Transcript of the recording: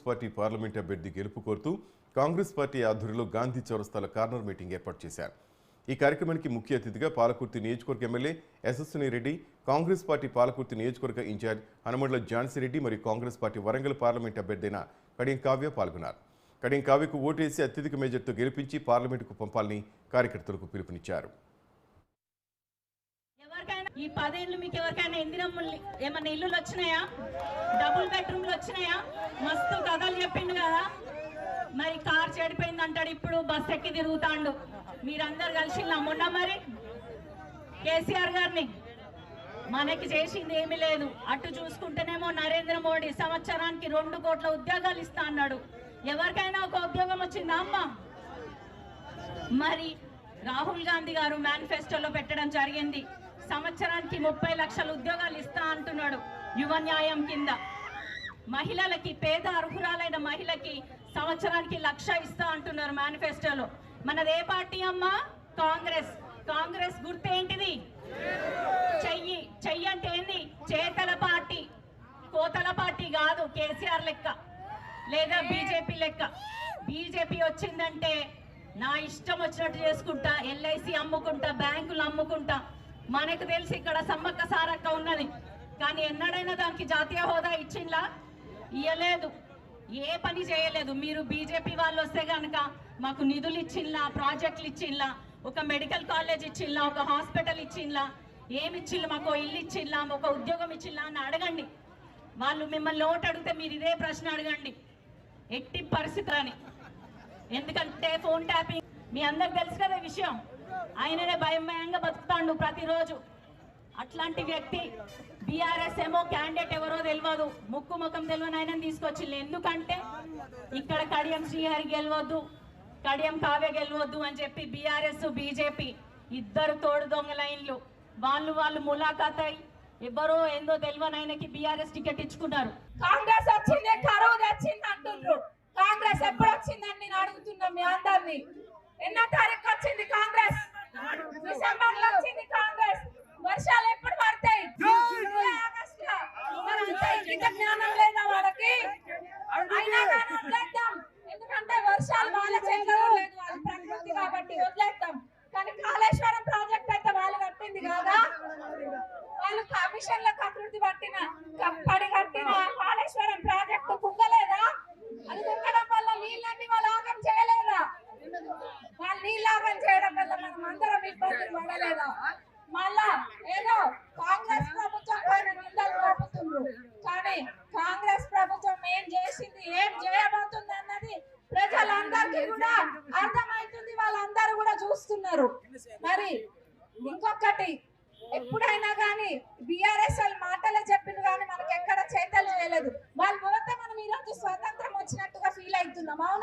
Party parliament అభ్యర్థి గెలుపు కోరుతూ కాంగ్రెస్ పార్టీ ఆధ్వర్యంలో గాంధీ చౌరస్తాలో కార్నర్ మీటింగ్ ఏర్పాటు చేశారు. ఈ కార్యక్రమానికి ముఖ్య అతిథిగా పాలకుర్తి నియోజకవర్గ ఎమ్మెల్యే యశస్విని రెడ్డి, కాంగ్రెస్ పార్టీ పాలకుర్తి నియోజకవర్గ ఇన్ఛార్జ్ హనుమండ్ల ఝాన్సీరెడ్డి మరియు కాంగ్రెస్ పార్టీ వరంగల్ పార్లమెంట్ అభ్యర్థి అయిన కడియం కావ్య పాల్గొన్నారు. కడియం కావ్యకు ఓటేసి అత్యధిక మేజర్తో గెలిపించి పార్లమెంటుకు పంపాలని కార్యకర్తలకు పిలుపునిచ్చారు. ఈ 10 ఏళ్ళు మీకు ఎవరికైనా ఏమన్నా ఇల్లులు వచ్చినాయా? డబుల్ బెడ్రూమ్లు వచ్చినాయా? మస్తు కథలు చెప్పిండు కదా. మరి కార్ చెడిపోయింది అంటాడు, ఇప్పుడు బస్ ఎక్కి తిరుగుతాండు. మీరందరు కలిసి మొన్న మరి కేసీఆర్ గారిని మనకి చేసింది ఏమీ లేదు. అటు చూసుకుంటేనేమో నరేంద్ర మోడీ సంవత్సరానికి 2 కోట్ల ఉద్యోగాలు ఇస్తా అన్నాడు. ఎవరికైనా ఒక ఉద్యోగం వచ్చిందా అమ్మా? మరి రాహుల్ గాంధీ గారు మేనిఫెస్టోలో పెట్టడం జరిగింది, సంవత్సరానికి 30 లక్షల ఉద్యోగాలు ఇస్తా అంటున్నాడు యువ న్యాయం కింద. మహిళలకి, పేద అర్హురాలైన మహిళకి సంవత్సరానికి 1 లక్ష ఇస్తా అంటున్నారు మేనిఫెస్టోలో. మనదే పార్టీ అమ్మా? కాంగ్రెస్. కాంగ్రెస్ గుర్తు ఏంటిది? చెయ్యి. చెయ్యి అంటే ఏంది? చేతల పార్టీ, కోతల పార్టీ కాదు కేసీఆర్ లెక్క లేదా బీజేపీ లెక్క. బీజేపీ వచ్చిందంటే నా ఇష్టం వచ్చినట్టు చేసుకుంటా, ఎల్ఐసి అమ్ముకుంటా, బ్యాంకులు అమ్ముకుంటా. మనకు తెలిసి ఇక్కడ సమ్మక్క సారక్క ఉన్నది, కానీ ఎన్నడైనా దానికి జాతీయ హోదా ఇచ్చిందా? ఇయ్యలేదు. ఏ పని చేయలేదు. మీరు బీజేపీ వాళ్ళు వస్తే కనుక మాకు నిధులు ఇచ్చిందా, ప్రాజెక్టులు ఇచ్చిందా, ఒక మెడికల్ కాలేజ్ ఇచ్చిందా, ఒక హాస్పిటల్ ఇచ్చిందా, ఏమి ఇచ్చిల్లా, మాకు ఇల్లు ఇచ్చిందా, ఒక ఉద్యోగం ఇచ్చిందా అని అడగండి. వాళ్ళు మిమ్మల్ని ఓటు అడిగితే మీరు ఇదే ప్రశ్న అడగండి, ఎట్టి పరిస్థితి అని. ఎందుకంటే ఫోన్ ట్యాపింగ్ మీ అందరికి తెలుసు కదా విషయం. ఆయననే భయంగా బతుకుతాడు ప్రతిరోజు. అట్లాంటి వ్యక్తి బీఆర్ఎస్ ఏమో క్యాండిడేట్ ఎవరో తెలియదు, ముక్కు ముఖం తెలియని ఆయనని తీసుకొచ్చింది. ఎందుకంటే ఇక్కడ కడియం శ్రీహరి గెలవద్దు, కడియం కావ్య గెలవద్దు అని చెప్పి బీఆర్ఎస్ బీజేపీ ఇద్దరు తోడు దొంగ లైన్లు వాళ్ళు ములాఖాత్ అయి ఎవరో ఏందో తెలియని ఆయనకి బీఆర్ఎస్ టికెట్ ఇచ్చుకున్నారు. కాంగ్రెస్ వచ్చింది, కరువు తెచ్చింది అంటున్నారు. కాంగ్రెస్ ఎప్పుడు వచ్చిందని నేను అడుగుతున్నా మీ అందరినీ. ఎన్నో తారీఖు వచ్చింది కాంగ్రెస్? డిసెంబర్ లో వచ్చింది కాంగ్రెస్. వర్షాలు ఎప్పుడు పడతాయి? జ్ఞానం లేదా వాళ్ళకి? అయినా కానీ వదిలేద్దాం, ఎందుకంటే వర్షాలు వాళ్ళ చేతిలో లేదు, వాళ్ళ ప్రకృతి కాబట్టి వదిలేద్దాం. కానీ కాళేశ్వరం ప్రాజెక్ట్ అయితే వాళ్ళు కట్టింది కదా, వాళ్ళు కమిషన్ లో కకృతి పట్టిన కట్టిన కాళేశ్వరం ప్రాజెక్టు కుంగలేదా? అది కుంగడం వల్ల నీళ్ళన్నీ వాళ్ళు ఆగం చేయలేదా? వాళ్ళు నీళ్ళాగం చేయడం వల్ల మనం అందరం ఇబ్బందులు పడలేదా? మళ్ళా ఏదో కాంగ్రెస్ ప్రభుత్వం పైన నిందలు మోపుతున్నారు, కానీ కాంగ్రెస్ ప్రభుత్వం ఏం చేసింది, ఏం చేయబోతుంది అన్నది ప్రజలందరికీ కూడా అర్థమవుతుంది. వాళ్ళందరూ కూడా చూస్తున్నారు. మరి ఇంకొకటి, ఎప్పుడైనా కానీ బీఆర్ఎస్ వాళ్ళు మాటలే చెప్పింది కానీ మనకి ఎక్కడ చేతలు చేయలేదు. వాళ్ళు పోతే మనం ఈరోజు స్వతంత్రం వచ్చినట్టుగా ఫీల్ అవుతున్నాం. అవునా?